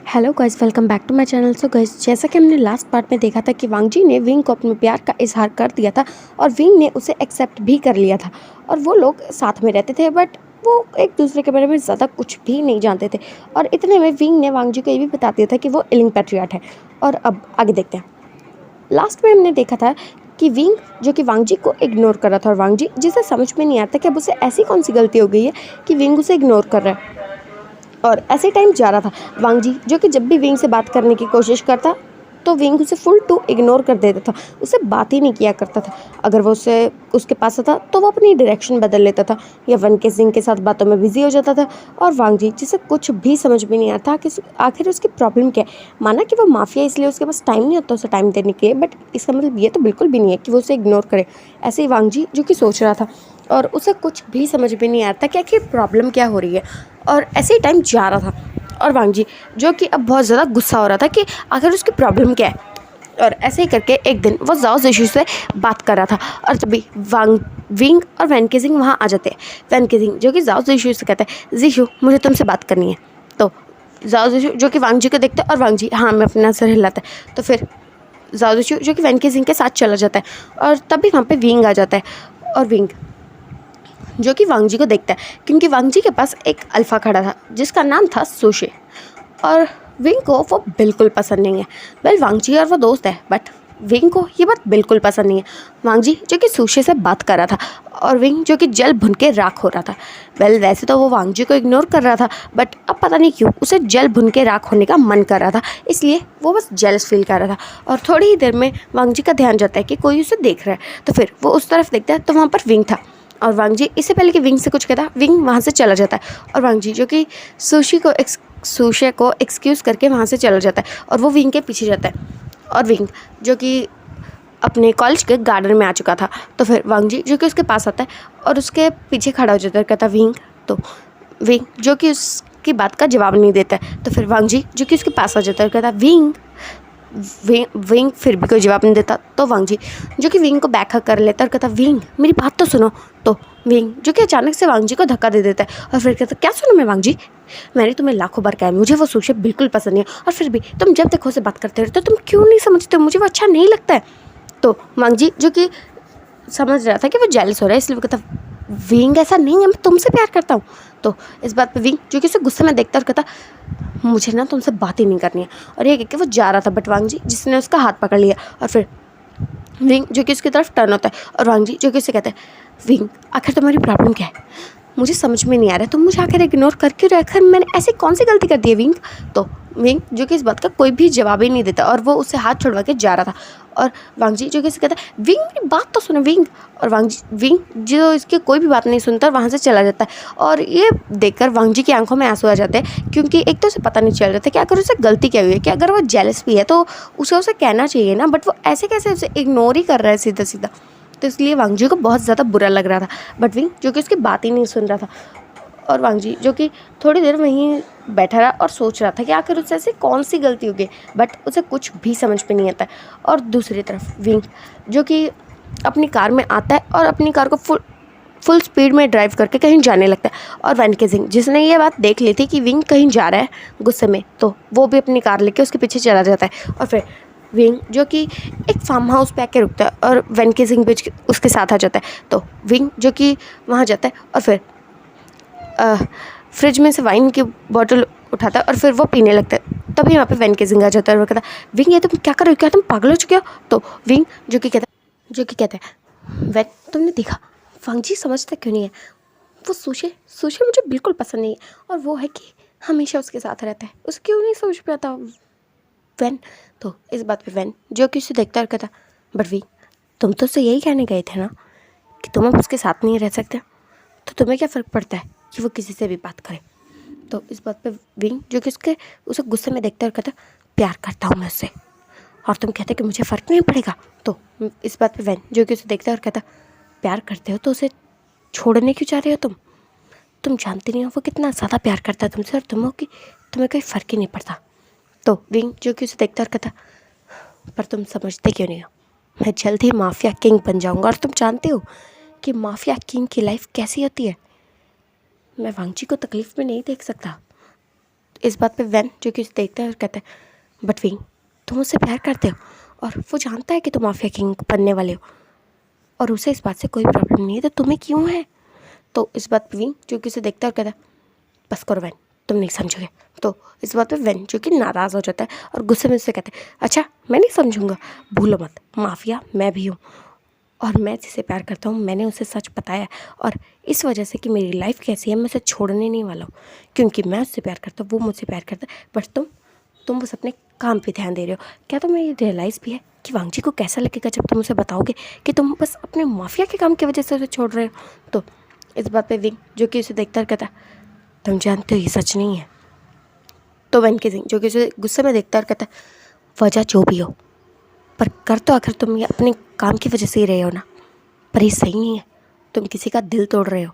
Hello guys, welcome back to my channel. So guys, जैसा कि हमने लास्ट पार्ट में देखा था कि वांग जी ने विंग को अपने प्यार का इजहार कर दिया था और विंग ने उसे एक्सेप्ट भी कर लिया था और वो लोग साथ में रहते थे। बट वो एक दूसरे के बारे में ज़्यादा कुछ भी नहीं जानते थे और इतने में विंग ने वांग जी को ये भी बता दिया था कि वो इलिंग पैट्रियट है। और अब आगे देखते हैं। लास्ट में हमने देखा था कि विंग जो कि वांग जी को इग्नोर कर रहा था और वांग जी जिसे समझ में नहीं आता कि अब उसे ऐसी कौन सी गलती हो गई है कि विंग उसे इग्नोर कर रहा है। और ऐसे टाइम जा रहा था वांग जी जो कि जब भी विंग से बात करने की कोशिश करता तो विंग उसे फुल टू इग्नोर कर देता था, उससे बात ही नहीं किया करता था। अगर वो उसके पास आता तो वो अपनी डायरेक्शन बदल लेता था या वन के सिंह के साथ बातों में बिजी हो जाता था। और वांग जी जिसे कुछ भी समझ में नहीं आता कि आखिर उसकी प्रॉब्लम क्या है। माना कि वो माफिया इसलिए उसके पास टाइम नहीं होता उसे टाइम देने के लिए, बट इसका मतलब ये तो बिल्कुल भी नहीं है कि वो उसे इग्नोर करे। ऐसे ही वांग जी जो कि सोच रहा था और उसे कुछ भी समझ में नहीं आता कि आखिर प्रॉब्लम क्या हो रही है। और ऐसे ही टाइम जा रहा था और वांग जी जो कि अब बहुत ज़्यादा गुस्सा हो रहा था कि आखिर उसकी प्रॉब्लम क्या है। और ऐसे ही करके एक दिन वो जाओ जिशु से बात कर रहा था और तभी विंग और वैन के सिंह वहाँ आ जाते हैं। वैन के सिंह जो कि जाओ जिशु से कहता है, जिशु मुझे तुमसे बात करनी है। तो जाओ जिशु जो कि वांग जी को देखता है और वांग जी हाँ में अपना सर हिलाता है। तो फिर जाओ जिशु जो कि वैन के सिंह के साथ चला जाता है और तभी वहाँ पे विंग आ जाता है। और विंग जो कि वांग जी को देखता है क्योंकि वांग जी के पास एक अल्फ़ा खड़ा था जिसका नाम था सुशे। और विंग को वो बिल्कुल पसंद नहीं है। वेल वांग जी और वो दोस्त है बट विंग को ये बात बिल्कुल पसंद नहीं है। वांग जी जो कि सुशे से बात कर रहा था और विंग जो कि जल भुन के राख हो रहा था। वेल वैसे तो वो वांग जी को इग्नोर कर रहा था बट अब पता नहीं क्यों उसे जल भुन के राख होने का मन कर रहा था, इसलिए वो बस जेलस फील कर रहा था। और थोड़ी ही देर में वांग जी का ध्यान जाता है कि कोई उसे देख रहा है। तो फिर वो उस तरफ देखता है तो वहाँ पर विंग था और वांग जी इससे पहले कि विंग से कुछ कहता विंग वहाँ से चला जाता है। और वांग जी जो कि सुशे को एक्सक्यूज़ करके वहाँ से चला जाता है और वो विंग के पीछे जाता है। और विंग जो कि अपने कॉलेज के गार्डन में आ चुका था तो फिर वांग जी जो कि उसके पास आता है और उसके पीछे खड़ा हो जाता है, कहता विंग। तो विंग जो कि उसकी बात का जवाब नहीं देता है। तो फिर वांग जी जो कि उसके पास आ जाता है, कहता विंग। विंग फिर भी कोई जवाब नहीं देता। तो वांग जी जो कि विंग को बैक हक कर लेता और कहता विंग मेरी बात तो सुनो। तो विंग जो कि अचानक से वांग जी को धक्का दे देता है और फिर कहता क्या सुनो मैं वांग जी, मैंने तुम्हें लाखों बार कहा है मुझे वो सुशे बिल्कुल पसंद नहीं है और फिर भी तुम जब देखो उसे बात करते रहते हो, तुम क्यों नहीं समझते, मुझे वो अच्छा नहीं लगता है। तो वांग जी जो कि समझ रहा था कि वो जेलस हो रहा है इसलिए वो कहता विंग ऐसा नहीं है, मैं तुमसे प्यार करता हूँ। तो इस बात पे विंग जो कि उसे गुस्से में देखता और कहता मुझे ना तुमसे बात ही नहीं करनी है। और ये कह के वो जा रहा था बट वांग जी जिसने उसका हाथ पकड़ लिया और फिर विंग जो कि उसकी तरफ टर्न होता है और वांग जी जो कि उसे कहता है विंग आखिर तुम्हारी प्रॉब्लम क्या है, मुझे समझ में नहीं आ रहा है, तुम मुझे आखिर इग्नोर कर क्यों रहे, आखिर मैंने ऐसी कौन सी गलती कर दी है विंग। तो विंग जो कि इस बात का कोई भी जवाब ही नहीं देता और वो उससे हाथ छुड़वा के जा रहा था। और वांग जी जो कि इसे कहता है विंग मेरी बात तो सुनो विंग। और विंग जो इसकी कोई भी बात नहीं सुनता और वहाँ से चला जाता है। और ये देखकर वांग जी की आंखों में आंसू आ जाते हैं क्योंकि एक तो उसे पता नहीं चल रहा था कि अगर उसे गलती क्या हुई है, कि अगर वो जेलस भी है तो उसे कहना चाहिए ना, बट वो ऐसे कैसे उसे इग्नोर ही कर रहा है सीधा सीधा। तो इसलिए वांग जी को बहुत ज़्यादा बुरा लग रहा था बट विंग जो कि उसकी बात ही नहीं सुन रहा था। और वांग जी जो कि थोड़ी देर वहीं बैठा रहा और सोच रहा था कि आखिर उससे ऐसी कौन सी गलती हो गई, बट उसे कुछ भी समझ में नहीं आता है। और दूसरी तरफ विंग जो कि अपनी कार में आता है और अपनी कार को फुल स्पीड में ड्राइव करके कहीं जाने लगता है। और वैन के सिंह जिसने ये बात देख ली थी कि विंग कहीं जा रहा है गुस्से में, तो वो भी अपनी कार लेके उसके पीछे चला जाता है। और फिर विंग जो कि एक फार्म हाउस पे आके रुकता है और वैन के सिंह भी उसके साथ आ जाता है। तो विंग जो कि वहाँ जाता है और फिर फ्रिज में से वाइन की बोतल उठाता है और फिर वो पीने लगता है। तभी वहाँ पे वैन के सिंह आ जाता है और वो कहता है विंग ये तुम क्या कर रहे हो, क्या तुम पागल हो चुके हो। तो विंग जो कि कहता है वैन तुमने देखा वांग जी समझता क्यों नहीं है, वो सुशे मुझे बिल्कुल पसंद नहीं है और वो है कि हमेशा उसके साथ रहता है, उसे क्यों नहीं समझ में आता वैन। तो इस बात पे वैन जो कि उसे देखता और कहता बट विंग तुम तो उसे यही कहने गए थे ना कि तुम अब उसके साथ नहीं रह सकते, तो तुम्हें क्या फ़र्क पड़ता है कि वो किसी से भी बात करे। तो इस बात पे विंग जो कि उसे गुस्से में देखता है और कहता प्यार करता हूँ मैं उससे और तुम कहते कि मुझे फ़र्क नहीं पड़ेगा। तो इस बात पे वैन जो कि उसे देखता है और कहता प्यार करते हो तो उसे छोड़ने क्यों चाह रहे हो, तुम जानते नहीं हो वो कितना ज़्यादा प्यार करता है तुमसे और तुम्हें कोई फ़र्क ही नहीं पड़ता। तो विंग जो कि उसे देखता और कहता पर तुम समझते क्यों नहीं हो, मैं जल्द ही माफिया किंग बन जाऊँगा और तुम जानते हो कि माफिया किंग की लाइफ कैसी होती है। मैं वांग जी को तकलीफ़ में नहीं देख सकता, इस बात पे वैन जो कि उसे देखता है और कहता है बट विंग, तुम उससे प्यार करते हो और वो जानता है कि तुम माफिया किंग बनने वाले हो और उसे इस बात से कोई प्रॉब्लम नहीं है, तो तुम्हें क्यों है? तो इस बात पे विंग जो कि उसे देखता है और कहता है बस करो वैन, तुम नहीं समझोगे। तो इस बात पे वैन जो कि नाराज़ हो जाता है और गुस्से में उससे कहता है अच्छा मैं नहीं समझूंगा, भूलो मत माफिया मैं भी हूँ और मैं जिसे प्यार करता हूँ मैंने उसे सच बताया और इस वजह से कि मेरी लाइफ कैसी है मैं उसे छोड़ने नहीं वाला हूँ, क्योंकि मैं उससे प्यार करता हूँ, वो मुझसे प्यार करता है। बट तुम बस अपने काम पे ध्यान दे रहे हो। क्या तुम्हें ये रियलाइज़ भी है कि वांगजी को कैसा लगेगा जब तुम उसे बताओगे कि तुम बस अपने माफिया के काम की वजह से उसे छोड़ रहे हो? तो इस बात पे विंग जो कि उसे देखता कहता तुम जानते हो ये सच नहीं है। तो वैन के सिंह जो कि उसे गुस्से में देखता और कहता वजह जो भी हो पर कर तो आखिर तुम ये अपने काम की वजह से ही रहे हो ना, पर ये सही नहीं है, तुम किसी का दिल तोड़ रहे हो।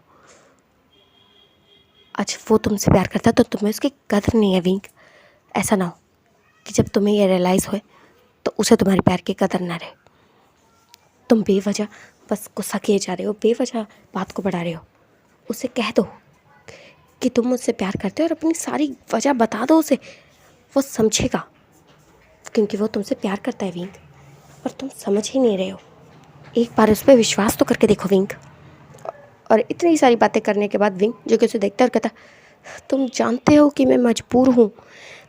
आज वो तुमसे प्यार करता है तो तुम्हें उसकी कदर नहीं है विंग। ऐसा ना हो कि जब तुम्हें ये रियलाइज़ होए तो उसे तुम्हारे प्यार की कदर ना रहे। तुम बेवजह बस गुस्सा किए जा रहे हो, बेवजह बात को बढ़ा रहे हो। उसे कह दो कि तुम मुझसे प्यार करते हो और अपनी सारी वजह बता दो उसे, वो समझेगा क्योंकि वो तुमसे प्यार करता है विंग, पर तुम समझ ही नहीं रहे हो। एक बार उस पर विश्वास तो करके देखो विंग। और इतनी सारी बातें करने के बाद विंग जो कि उसे देखता है और कहता तुम जानते हो कि मैं मजबूर हूँ,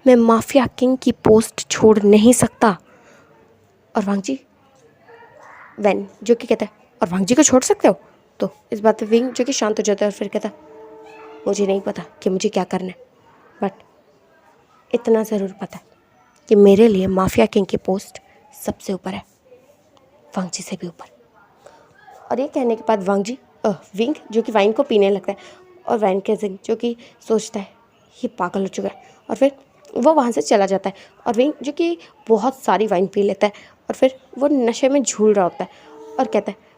मैं माफिया किंग की पोस्ट छोड़ नहीं सकता। और वांगजी वैन जो कि कहता है और वांगजी को छोड़ सकते हो? तो इस बात पे विंग जो कि शांत हो जाता है और फिर कहता मुझे नहीं पता कि मुझे क्या करना है, बट इतना ज़रूर पता है कि मेरे लिए माफिया किंग की पोस्ट सबसे ऊपर है, वांगजी से भी ऊपर। और ये कहने के बाद विंग जो कि वाइन को पीने लगता है और वैन के जिंग जो कि सोचता है ये पागल हो चुका है और फिर वो वहाँ से चला जाता है। और विंग जो कि बहुत सारी वाइन पी लेता है और फिर वो नशे में झूल रहा होता है और कहता है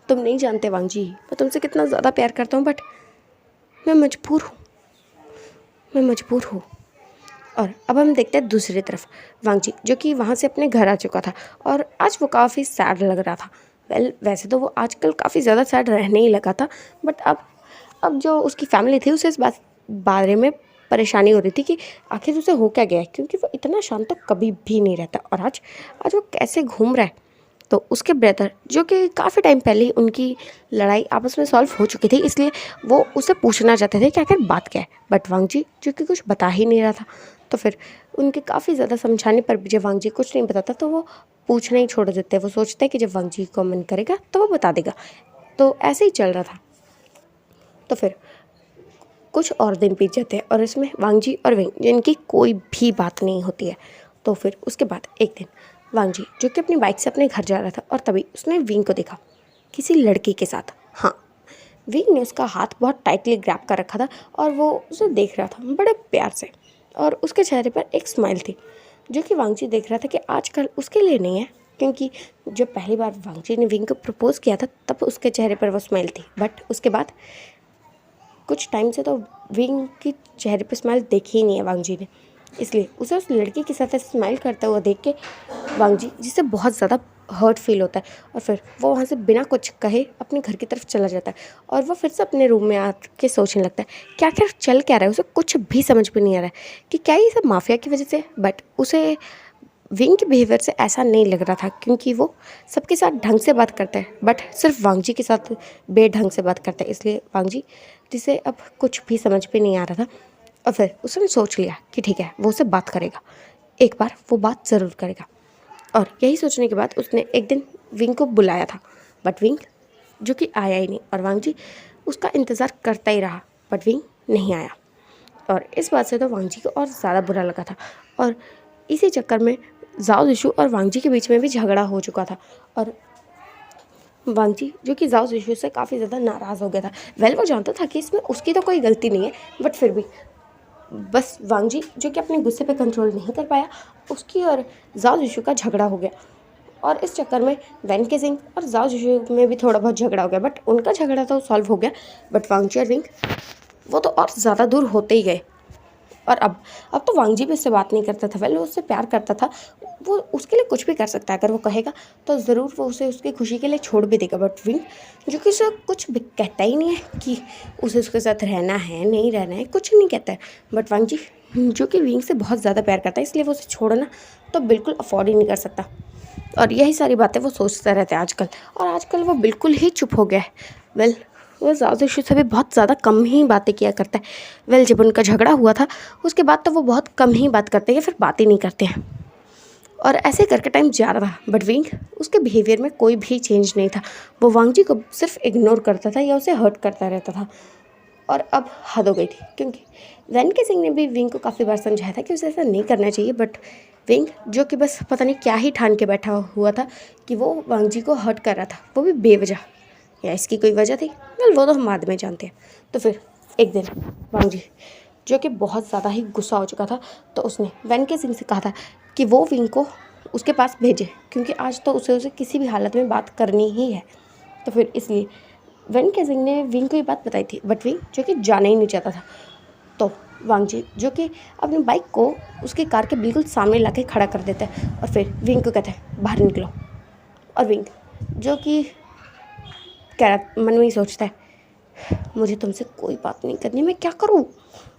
तुम नहीं जानते वांगजी मैं तुमसे कितना ज़्यादा प्यार करता हूँ, बट मैं मजबूर हूँ, मैं मजबूर हूँ। और अब हम देखते हैं दूसरी तरफ वांगजी जो कि वहाँ से अपने घर आ चुका था और आज वो काफ़ी सैड लग रहा था। वैसे तो वो आजकल काफ़ी ज़्यादा सैड रहने ही लगा था, बट अब जो उसकी फैमिली थी उसे इस बारे में परेशानी हो रही थी कि आखिर उसे हो क्या गया है, क्योंकि वो इतना शांत तो कभी भी नहीं रहता और आज आज वो कैसे घूम रहा है। तो उसके ब्रदर जो कि काफ़ी टाइम पहले ही उनकी लड़ाई आपस में सॉल्व हो चुकी थी, इसलिए वो उसे पूछना चाहते थे कि आखिर बात क्या है, बट वांगजी जो कि कुछ बता ही नहीं रहा था। तो फिर उनके काफ़ी ज़्यादा समझाने पर भी जब वांगजी कुछ नहीं बताता तो वो पूछना ही छोड़ देते। वो सोचते हैं कि जब वांगजी को मन करेगा तो वो बता देगा। तो ऐसे ही चल रहा था। तो फिर कुछ और दिन बीत जाते हैं और इसमें वांगजी और विंग जिनकी कोई भी बात नहीं होती है। तो फिर उसके बाद एक दिन वांगजी जो कि अपनी बाइक से अपने घर जा रहा था और तभी उसने विंग को देखा किसी लड़की के साथ। हाँ, विंग ने उसका हाथ बहुत टाइटली ग्रैब कर रखा था और वो उसे देख रहा था बड़े प्यार से और उसके चेहरे पर एक स्माइल थी जो कि वांगजी देख रहा था कि आजकल उसके लिए नहीं है, क्योंकि जब पहली बार वांगजी ने विंग को प्रपोज़ किया था तब उसके चेहरे पर वो स्माइल थी, बट उसके बाद कुछ टाइम से तो विंग की चेहरे पे स्माइल देखी ही नहीं है वांगजी ने। इसलिए उसे उस लड़की के साथ स्माइल करता हुआ देख के वांगजी जिसे बहुत ज़्यादा हर्ट फील होता है और फिर वो वहाँ से बिना कुछ कहे अपने घर की तरफ चला जाता है और वो फिर से अपने रूम में आके सोचने लगता है क्या क्या चल क्या रहा है। उसे कुछ भी समझ में नहीं आ रहा है कि क्या ये सब माफिया की वजह से, बट उसे विंग के बिहेवियर से ऐसा नहीं लग रहा था क्योंकि वो सबके साथ ढंग से बात करता है, बट सिर्फ वांगजी के साथ बेढंग से बात करता है। इसलिए वांगजी जिसे अब कुछ भी समझ में नहीं आ रहा था और फिर उसने सोच लिया कि ठीक है वो उससे बात करेगा, एक बार वो बात ज़रूर करेगा। और यही सोचने के बाद उसने एक दिन विंग को बुलाया था, बट विंग जो कि आया ही नहीं और वांगजी उसका इंतज़ार करता ही रहा, बट विंग नहीं आया। और इस बात से तो वांगजी को और ज़्यादा बुरा लगा था और इसी चक्कर में जाओ जिशु और वांगजी के बीच में भी झगड़ा हो चुका था और वांगजी जो कि जाओ जिशु से काफ़ी ज़्यादा नाराज़ हो गया था। वो जानता था कि इसमें उसकी तो कोई गलती नहीं है, बट फिर भी बस वांगजी जो कि अपने गुस्से पे कंट्रोल नहीं कर पाया, उसकी और जाओ जिशु का झगड़ा हो गया और इस चक्कर में वैन के सिंह और जाओ जिशु में भी थोड़ा बहुत झगड़ा हो गया, बट उनका झगड़ा तो सॉल्व हो गया, बट वांगजी और विंग वो तो और ज़्यादा दूर होते ही गए। और अब तो वांगजी भी उससे बात नहीं करता था, वो उससे प्यार करता था, वो उसके लिए कुछ भी कर सकता है, अगर वो कहेगा तो ज़रूर वो उसे उसकी खुशी के लिए छोड़ भी देगा। बट विंग जो कि उसे कुछ कहता ही नहीं है कि उसे उसके साथ रहना है नहीं रहना है, कुछ नहीं कहता है, बट वांगजी जो कि विंग से बहुत ज़्यादा प्यार करता है, इसलिए वो उसे छोड़ना तो बिल्कुल अफोर्ड ही नहीं कर सकता। और यही सारी बातें वो सोचता रहता है आजकल, और आजकल वो बिल्कुल ही चुप हो गया है। वेल, वो ज़्यादा से भी बहुत ज़्यादा कम ही बातें किया करता है। वेल, जब उनका झगड़ा हुआ था उसके बाद तो वो बहुत कम ही बात करते हैं या फिर बात ही नहीं करते हैं। और ऐसे करके टाइम जा रहा था, बट विंग, उसके बिहेवियर में कोई भी चेंज नहीं था। वो वांग जी को सिर्फ इग्नोर करता था या उसे हर्ट करता रहता था। और अब हद हो गई थी, क्योंकि वैन के सिंह ने भी विंग को काफ़ी बार समझाया था कि उसे ऐसा नहीं करना चाहिए, बट विंग, जो कि बस पता नहीं क्या ही ठान के बैठा हुआ था कि वो वांग जी को हर्ट कर रहा था, वो भी बेवजह। या इसकी कोई वजह थी? वेल, वो तो हम बाद में जानते हैं। तो फिर एक दिन वांग जी, जो कि बहुत ज़्यादा ही गुस्सा हो चुका था, तो उसने वैन के सिंह से कहा था कि वो विंग को उसके पास भेजे, क्योंकि आज तो उसे किसी भी हालत में बात करनी ही है। तो फिर इसलिए वैन के सिंह ने विंग को ये बात बताई थी, बट विंग, जो कि जाना ही नहीं चाहता था। तो वांग जी, जो कि अपनी बाइक को उसकी कार के बिल्कुल सामने ला के खड़ा कर देता है और फिर विंग को कहता है बाहर निकलो। और विंग, जो कि मन में ही सोचता है मुझे तुमसे कोई बात नहीं करनी, मैं क्या करूं?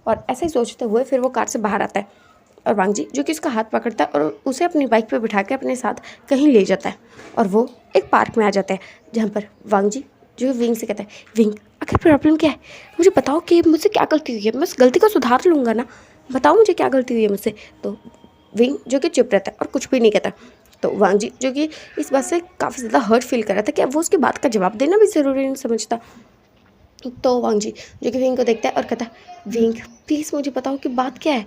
और ऐसे ही सोचते हुए फिर वो कार से बाहर आता है और वांग जी, जो कि उसका हाथ पकड़ता है और उसे अपनी बाइक पे बिठा के अपने साथ कहीं ले जाता है। और वो एक पार्क में आ जाता है, जहाँ पर वांग जी, जो विंग से कहता है, विंग, आखिर प्रॉब्लम क्या है? मुझे बताओ कि मुझसे क्या गलती हुई है, मैं उस गलती को सुधार लूँगा ना। बताओ मुझे क्या गलती हुई है मुझसे। तो विंग, जो कि चुप रहता है और कुछ भी नहीं कहता। तो वांग जी, जो कि इस बात से काफ़ी ज़्यादा हर्ट फील कर रहा था कि अब वो उसकी बात का जवाब देना भी ज़रूरी नहीं समझता। तो वांग जी, जो कि विंग को देखता है और कहता है, विंग, प्लीज़ मुझे बताओ कि बात क्या है।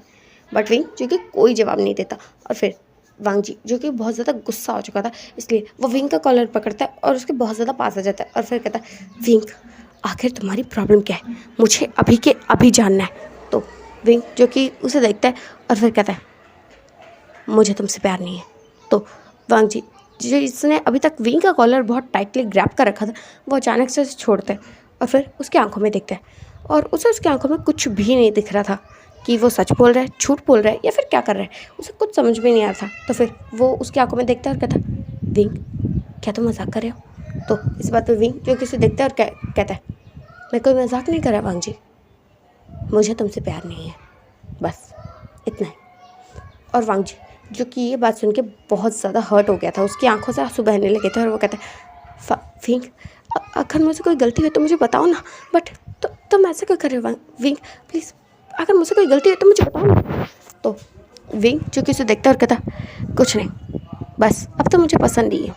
बट विंग, जो कि कोई जवाब नहीं देता। और फिर वांग जी, जो कि बहुत ज़्यादा गुस्सा हो चुका था, इसलिए वो विंग का कॉलर पकड़ता है और उसके बहुत ज़्यादा पास आ जाता है और फिर कहता है, विंग, आखिर तुम्हारी प्रॉब्लम क्या है, मुझे अभी के अभी जानना है। तो विंग, जो कि उसे देखता है और फिर कहता है, मुझे तुमसे प्यार नहीं है। तो वांग जी, जिसने अभी तक विंग का कॉलर बहुत टाइटली ग्रैप कर रखा था, वो अचानक से उसे छोड़ता है और फिर उसकी आंखों में देखता है और उसे उसकी आंखों में कुछ भी नहीं दिख रहा था कि वो सच बोल रहा है, झूठ बोल रहा है या फिर क्या कर रहा है। उसे कुछ समझ में नहीं आ रहा था। तो फिर वो उसकी आंखों में देखता है और कहता है, विंग, क्या तुम मजाक कर रहे हो? तो इस बात पर विंग, जो कि उसे देखता है और कहता है, मैं कोई मजाक नहीं कर रहा वांग जी, मुझे तुमसे प्यार नहीं है, बस इतना ही। और वांग जी, जो कि ये बात सुन के बहुत ज़्यादा हर्ट हो गया था, उसकी आंखों से आंसू बहने लगे थे और वो कहता है, विंग, अगर मुझसे कोई गलती हुई तो मुझे बताओ ना। बट तुम ऐसा क्यों कर रहे हो विंग, प्लीज़, अगर मुझसे कोई गलती हुई तो मुझे बताओ ना। तो विंग, जो कि उसे देखता है और कहता, कुछ नहीं, बस अब तो मुझे पसंद नहीं है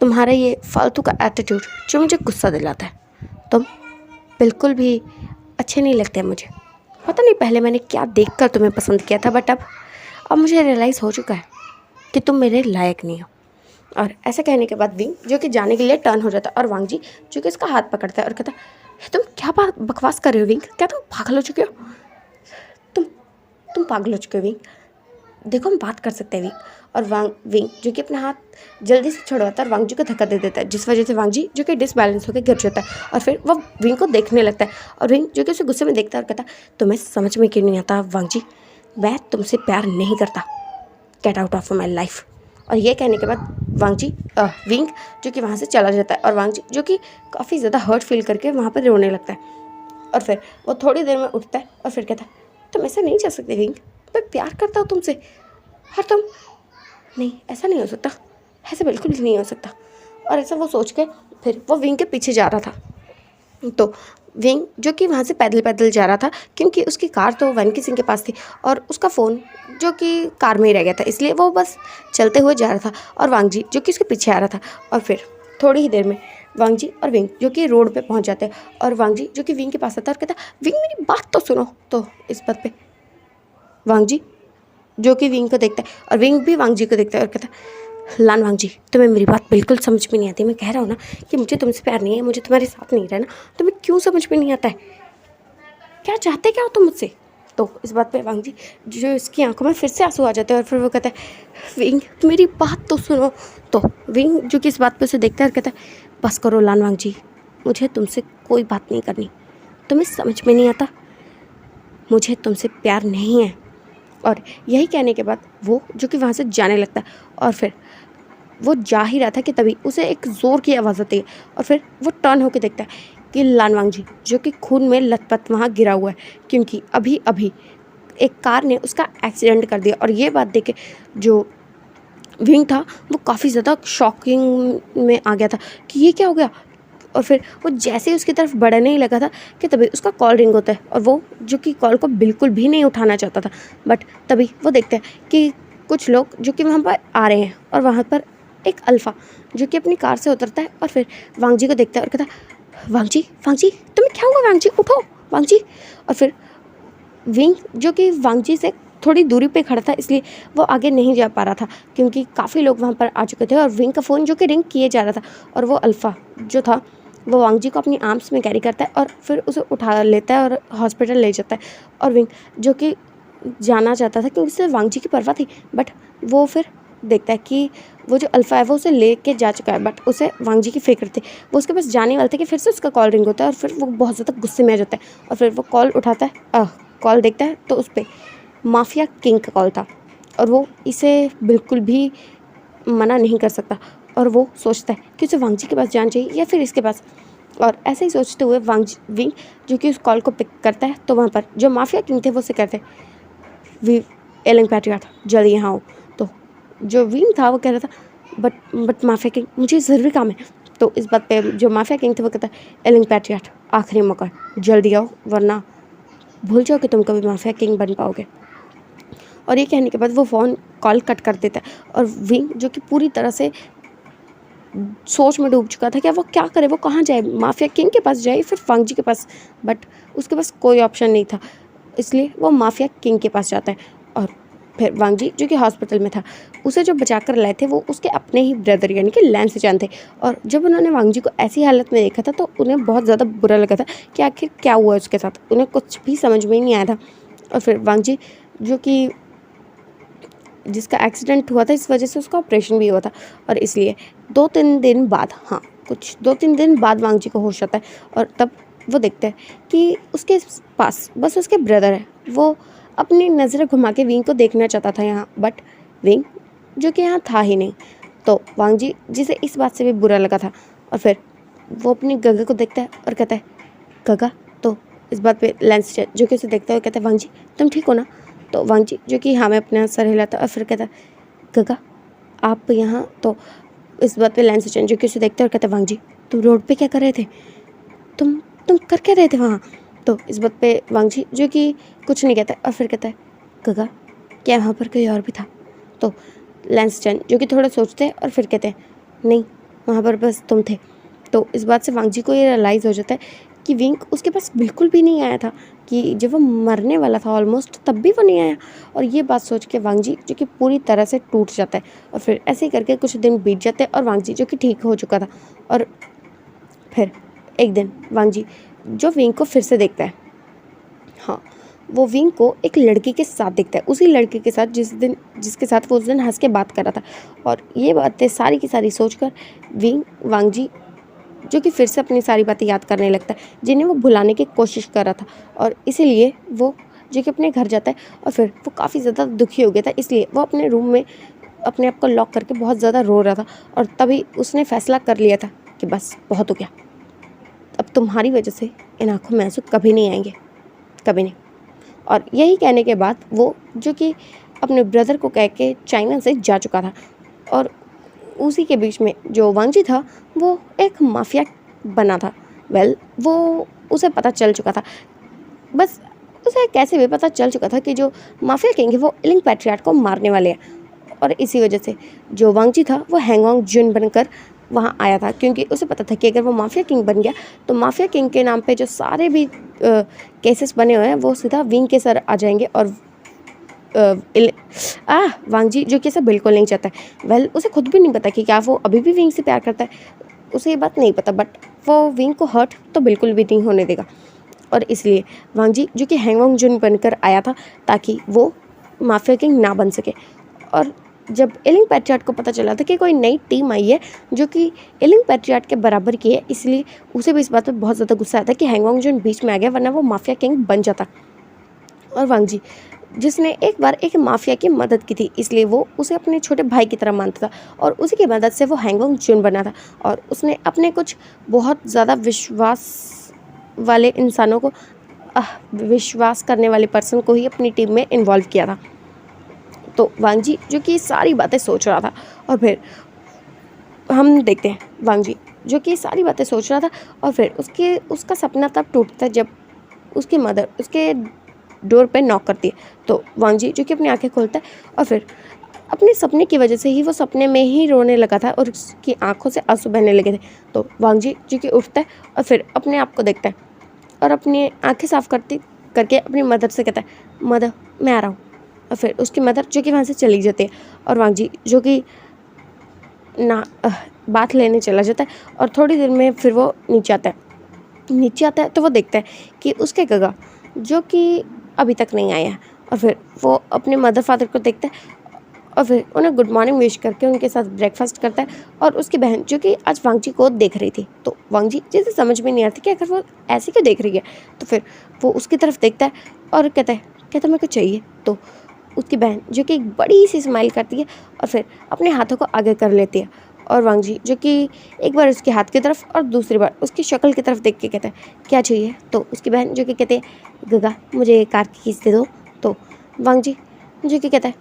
तुम्हारा ये फालतू का एटीट्यूड जो मुझे गुस्सा दिलाता है। तुम बिल्कुल भी अच्छे नहीं लगते मुझे। पता नहीं पहले मैंने क्या देखकर तुम्हें पसंद किया था, बट अब मुझे रियलाइज़ हो चुका है कि तुम मेरे लायक नहीं हो। और ऐसा कहने के बाद विंग, जो कि जाने के लिए टर्न हो जाता है और वांग जी, जो कि इसका हाथ पकड़ता है और कहता है, तुम क्या बात बकवास कर रहे हो विंग? क्या तुम पागल हो चुके हो? तुम तुम पागल हो चुके हो विंग, देखो हम बात कर सकते हैं विंग। और विंग, जो कि अपना हाथ जल्दी से छुड़वाता है और वांग जी को धक्का दे देता है, जिस वजह से वांग जी, जो कि डिसबैलेंस होकर गिर जाता है और फिर वो विंग को देखने लगता है। और विंग, जो कि उसे गुस्से में देखता है और कहता है, तुम्हें समझ में क्यों नहीं आता वांग जी, मैं तुमसे प्यार नहीं करता, get out of my life. और ये कहने के बाद विंग, जो कि वहाँ से चला जाता है और वांग जी, जो कि काफ़ी ज़्यादा हर्ट फील करके वहाँ पर रोने लगता है। और फिर वो थोड़ी देर में उठता है और फिर कहता है, तुम ऐसे नहीं जा सकते विंग, मैं प्यार करता हूँ तुमसे, और तुम, नहीं, ऐसा नहीं हो सकता, ऐसा बिल्कुल भी नहीं हो सकता। और ऐसा वो सोच के फिर वो विंग के पीछे जा रहा था। तो विंग, जो कि वहाँ से पैदल पैदल जा रहा था, क्योंकि उसकी कार तो वैन की सिंह के पास थी और उसका फ़ोन, जो कि कार में ही रह गया था, इसलिए वो बस चलते हुए जा रहा था और वांग जी, जो कि उसके पीछे आ रहा था। और फिर थोड़ी ही देर में वांग जी और विंग, जो कि रोड पे पहुँच जाते हैं और वांग जी, जो कि विंग के पास आता है और कहता, विंग मेरी बात तो सुनो। तो इस बात पे वांग जी, जो कि विंग को देखता है और विंग भी वांग जी को देखता है और कहता है, लान वांग जी, तुम्हें मेरी बात बिल्कुल समझ में नहीं आती। मैं कह रहा हूँ ना कि मुझे तुमसे प्यार नहीं है, मुझे तुम्हारे साथ नहीं रहना, तुम्हें क्यों समझ में नहीं आता है? क्या चाहते क्या हो तुम मुझसे? तो इस बात पे वांग जी, जो इसकी आंखों में फिर से आंसू आ जाते हैं और फिर वो कहता है, विंग मेरी बात तो सुनो। तो विंग, जो कि इस बात पे उसे देखता है और कहता है, बस करो लान वांग जी, मुझे तुमसे कोई बात नहीं करनी, तुम्हें समझ में नहीं आता, मुझे तुमसे प्यार नहीं है। और यही कहने के बाद वो, जो कि वहाँ से जाने लगता है और फिर वो जा ही रहा था कि तभी उसे एक ज़ोर की आवाज़ आती है और फिर वो टर्न होकर देखता है कि लान वांग जी, जो कि खून में लथपथ वहाँ गिरा हुआ है, क्योंकि अभी अभी एक कार ने उसका एक्सीडेंट कर दिया। और ये बात देख के जो विंग था वो काफ़ी ज़्यादा शॉकिंग में आ गया था कि ये क्या हो गया। और फिर वो जैसे ही उसकी तरफ बढ़ने ही लगा था कि तभी उसका कॉल रिंग होता है, और वो जो कि कॉल को बिल्कुल भी नहीं उठाना चाहता था, बट तभी वो देखता है कि कुछ लोग जो कि वहाँ पर आ रहे हैं, और वहाँ पर एक अल्फ़ा जो कि अपनी कार से उतरता है और फिर वांग जी को देखता है और कहता है, वांग जी तुम्हें क्या हुआ, वांग जी उठो, वांग जी। और फिर विंग जो कि वांग जी से थोड़ी दूरी पे खड़ा था, इसलिए वो आगे नहीं जा पा रहा था क्योंकि काफ़ी लोग वहाँ पर आ चुके थे, और विंग का फ़ोन जो कि रिंग किए जा रहा था, और वो अल्फ़ा जो था वो वांग जी को अपनी आर्म्स में कैरी करता है और फिर उसे उठा लेता है और हॉस्पिटल ले जाता है। और विंग जो कि जाना चाहता था क्योंकि उसे वांग जी की परवाह थी, बट वो फिर देखता है कि वो जो अल्फ़ा है वो उसे लेके जा चुका है, बट उसे वांग जी की फ़िक्र थी। वो उसके पास जाने वाले थे कि फिर से उसका कॉल रिंग होता है, और फिर वो बहुत ज़्यादा गुस्से में आ जाता है, और फिर वो कॉल उठाता है, कॉल देखता है तो उस पर माफिया किंग का कॉल था, और वो इसे बिल्कुल भी मना नहीं कर सकता, और वो सोचता है कि उसे वांग जी के पास जाना चाहिए या फिर इसके पास। और ऐसे ही सोचते हुए विंग जो कि उस कॉल को पिक करता है, तो वहाँ पर जो माफिया किंग थे वो उसे कहते हैं, वी एलिंग पैट्रियट जल्दी यहाँ आओ। तो जो विंग था वो कह रहा था, बट माफिया किंग मुझे ज़रूरी काम है। तो इस बात पे जो माफिया किंग थे वो कहता है, एलिंग पैट्रियट आखिरी मौका, जल्दी आओ वरना भूल जाओ कि तुम कभी माफिया किंग बन पाओगे। और ये कहने के बाद वो फ़ोन कॉल कट कर देता है, और विंग जो कि पूरी तरह से सोच में डूब चुका था कि वो क्या करे, वो कहाँ जाए, माफिया किंग के पास जाए फिर वांग जी के पास, बट उसके पास कोई ऑप्शन नहीं था, इसलिए वो माफिया किंग के पास जाता है। और फिर वांग जी जो कि हॉस्पिटल में था, उसे जो बचा कर लाए थे वो उसके अपने ही ब्रदर यानी कि लैंस चैन थे। और जब उन्होंने वांग जी को ऐसी हालत में देखा था तो उन्हें बहुत ज़्यादा बुरा लगा था कि आखिर क्या हुआ उसके साथ, उन्हें कुछ भी समझ में ही नहीं आया था। और फिर वांग जी जो कि जिसका एक्सीडेंट हुआ था इस वजह से उसका ऑपरेशन भी हुआ था, और इसलिए 2-3 दिन बाद, हाँ कुछ 2-3 दिन बाद वांग जी को होश आता है। और तब वो देखते हैं कि उसके पास बस उसके ब्रदर है। वो अपनी नज़रें घुमा के विंग को देखना चाहता था यहाँ, बट विंग जो कि यहाँ था ही नहीं। तो वांग जी जिसे इस बात से भी बुरा लगा था, और फिर वो अपनी गगा को देखता है और कहता है, गगा। तो इस बात पे लेंस जो कि उसे देखता है कहता है, वांग जी तुम ठीक हो ना। तो वांग जी जो कि हाँ में अपना सर हिलाता और फिर कहता, गगा आप यहाँ। तो इस बात पे लेंस चैन जो कि उसे देखता है और कहता, वांग जी तुम रोड पे क्या कर रहे थे, तुम कर क्या रहे थे वहाँ। तो इस बात पे वांग जी जो कि कुछ नहीं कहता और फिर कहता है, गगा क्या वहाँ पर कोई और भी था। तो लेंस चैन जो कि थोड़ा सोचते हैं और फिर कहते हैं, नहीं वहाँ पर बस तुम थे। तो इस बात से वांग जी को ये रियलाइज़ हो जाता है कि विंग उसके पास बिल्कुल भी नहीं आया था, कि जब वो मरने वाला था ऑलमोस्ट तब भी वो नहीं आया। और ये बात सोच के वांग जी जो कि पूरी तरह से टूट जाता है, और फिर ऐसे ही करके कुछ दिन बीत जाते हैं और वांग जी जो कि ठीक हो चुका था। और फिर एक दिन वांग जी जो विंग को फिर से देखता है, हाँ वो विंग को एक लड़की के साथ देखता है, उसी लड़के के साथ जिसके साथ वो उस दिन हंस के बात कर रहा था। और ये बातें सारी की सारी सोचकर वांग जी जो कि फिर से अपनी सारी बातें याद करने लगता है जिन्हें वो भुलाने की कोशिश कर रहा था। और इसीलिए वो जो कि अपने घर जाता है, और फिर वो काफ़ी ज़्यादा दुखी हो गया था, इसलिए वो अपने रूम में अपने आप को लॉक करके बहुत ज़्यादा रो रहा था। और तभी उसने फैसला कर लिया था कि बस बहुत हो गया, अब तुम्हारी वजह से इन आँखों में आंसू कभी नहीं आएंगे, कभी नहीं। और यही कहने के बाद वो जो कि अपने ब्रदर को कह के चाइना से जा चुका था। और उसी के बीच में जो वांग जी था वो एक माफिया बना था। वो उसे पता चल चुका था, बस उसे कैसे भी पता चल चुका था कि जो माफिया किंग है वो इलिंग पैट्रियट को मारने वाले हैं। और इसी वजह से जो वांग जी था वो हैंगऑन्ग जुन बनकर वहाँ आया था, क्योंकि उसे पता था कि अगर वो माफिया किंग बन गया तो माफिया किंग के नाम पे जो सारे भी केसेस बने हुए हैं वो सीधा विंग के सर आ जाएंगे। और वांग जी जो कि ऐसा बिल्कुल नहीं चाहता है। उसे खुद भी नहीं पता कि क्या वो अभी भी विंग से प्यार करता है, उसे ये बात नहीं पता, बट वो विंग को हर्ट तो बिल्कुल भी नहीं होने देगा। और इसलिए वांग जी जो कि हैंगऑन्ग जुन बनकर आया था ताकि वो माफिया किंग ना बन सके। और जब इलिंग पैट्रियट को पता चला था कि कोई नई टीम आई है जो कि इलिंग पैट्रियट के बराबर की है, इसलिए उसे भी इस बात पर बहुत ज़्यादा गुस्सा आया था कि हैंगऑन्ग जुन बीच में आ गया, वरना वो माफिया किंग बन जाता। और वांग जी जिसने एक बार एक माफिया की मदद की थी, इसलिए वो उसे अपने छोटे भाई की तरह मानता था, और उसी की मदद से वो हैंगऑन्ग जुन बना था। और उसने अपने कुछ बहुत ज़्यादा विश्वास वाले इंसानों को विश्वास करने वाले पर्सन को ही अपनी टीम में इन्वॉल्व किया था। तो वांग जी जो कि सारी बातें सोच रहा था, और फिर हम देखते हैं वांग जी जो कि सारी बातें सोच रहा था, और फिर उसका सपना तब टूटता है जब उसकी मदर उसके डोर पे नॉक करती है। तो वांग जी जो कि अपनी आंखें खोलता है, और फिर अपने सपने की वजह से ही वो सपने में ही रोने लगा था और उसकी आंखों से आंसू बहने लगे थे। तो वांग जी जो कि उठता है और फिर अपने आप को देखता है और अपनी आंखें साफ करके अपनी मदर से कहता है, मदर मैं आ रहा हूँ। और फिर उसकी मदर जो कि वहाँ से चली जाती है, और वांग जी जो कि बात लेने चला जाता है, और थोड़ी देर में फिर वो नीचे आता है तो वो देखता है कि उसके गगा जो कि अभी तक नहीं आया है। और फिर वो अपने मदर फादर को देखता है और फिर उन्हें गुड मॉर्निंग विश करके उनके साथ ब्रेकफास्ट करता है, और उसकी बहन जो कि आज वांग जी को देख रही थी। तो वांग जी जैसे समझ में नहीं आती कि अगर वो ऐसे क्यों देख रही है, तो फिर वो उसकी तरफ देखता है और कहता है मेरे को चाहिए। तो उसकी बहन जो कि एक बड़ी सी स्माइल करती है और फिर अपने हाथों को आगे कर लेती है, और वांग जी जो कि एक बार उसके हाथ की तरफ और दूसरी बार उसकी शक्ल की तरफ देख के कहता है, क्या चाहिए। तो उसकी बहन जो कि कहते हैं, गगा मुझे कार की कीज दे दो। तो वांग जी जो कि कहता है,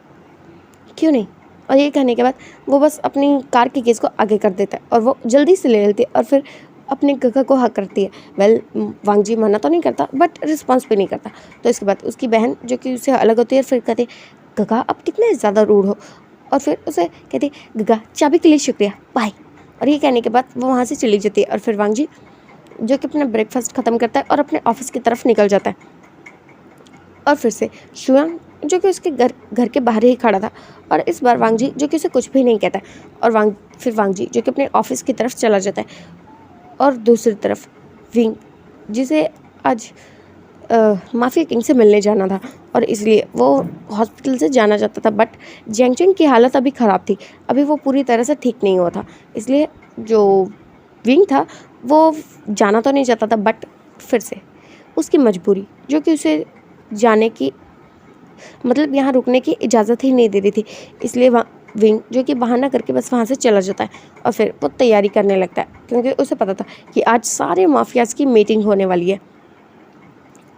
क्यों नहीं। और ये कहने के बाद वो बस अपनी कार की कीज़ को आगे कर देता है और वो जल्दी से ले लेती है और फिर अपने गगा को हक करती है। वेल वांग जी मना तो नहीं करता बट रिस्पॉन्स भी नहीं करता। तो इसके बाद उसकी बहन जो कि उससे अलग होती है फिर कहती है, गगा अब कितने ज़्यादा रूड हो। और फिर उसे कहती है, गगा चाबी के लिए शुक्रिया, बाय। और ये कहने के बाद वो वहाँ से चली जाती है, और फिर वांग जी जो कि अपना ब्रेकफास्ट ख़त्म करता है और अपने ऑफिस की तरफ निकल जाता है। और फिर से शुयांग जो कि उसके घर के बाहर ही खड़ा था, और इस बार वांग जी जो कि उसे कुछ भी नहीं कहता, और वांग जी जो कि अपने ऑफिस की तरफ चला जाता है। और दूसरी तरफ विंग जिसे आज माफिया किंग से मिलने जाना था, और इसलिए वो हॉस्पिटल से जाना चाहता था, बट जैंगचुन की हालत अभी ख़राब थी, अभी वो पूरी तरह से ठीक नहीं हुआ था। इसलिए जो विंग था वो जाना तो नहीं चाहता था, बट फिर से उसकी मजबूरी जो कि उसे जाने की मतलब यहाँ रुकने की इजाज़त ही नहीं दे रही थी, इसलिए विंग जो कि बहाना करके बस वहाँ से चला जाता है। और फिर वो तैयारी करने लगता है क्योंकि उसे पता था कि आज सारे माफियाज़ की मीटिंग होने वाली है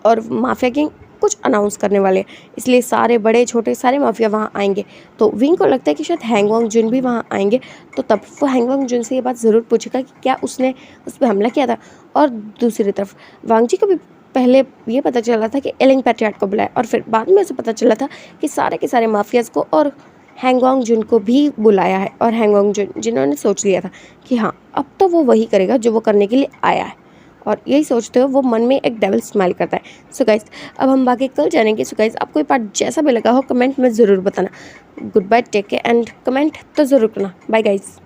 और माफिया किंग कुछ अनाउंस करने वाले हैं, इसलिए सारे बड़े छोटे सारे माफिया वहाँ आएंगे। तो विंग को लगता है कि शायद हैंगवांग जुन भी वहाँ आएंगे, तो तब वो हैंगवांग जुन से ये बात ज़रूर पूछेगा कि क्या उसने उस पर हमला किया था। और दूसरी तरफ वांग जी को भी पहले ये पता चला था कि एलिंग पैट्रियार्ट को बुलाया, और फिर बाद में उसे पता चला था कि सारे के सारे माफियाज़ को और हैंगवांग जुन को भी बुलाया है, और हैंगवांग जुन जिन्होंने सोच लिया था कि हाँ अब तो वो वही करेगा जो वो करने के लिए आया है, और यही सोचते हुए वो मन में एक डेविल स्माइल करता है। सो गाइस अब हम बाकी कल जानेंगे। सो गाइस आपको ये पार्ट जैसा भी लगा हो कमेंट में ज़रूर बताना। Good bye, take care and comment तो ज़रूर करना। Bye guys.